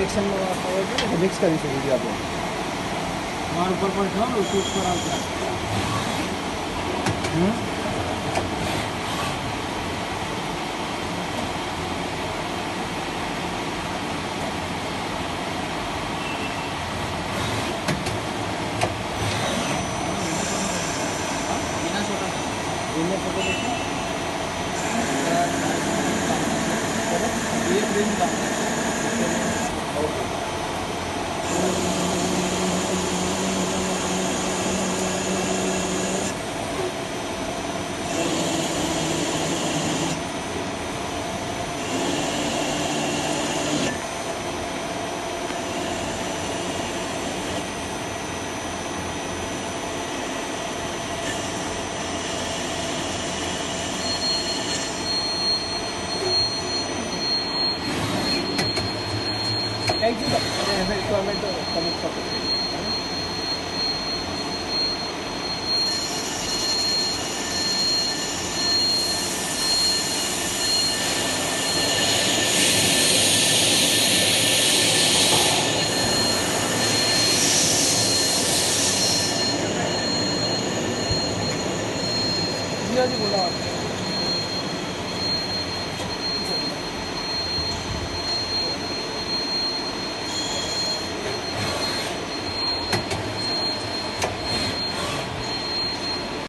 action mix करी से video आप मार ऊपर पर था ना उसके ऊपर आता फोटो देखिए ये प्रिंट का एक चीज ऐसा रिक्वायरमेंट कमिट कर सकते हैं जी बोला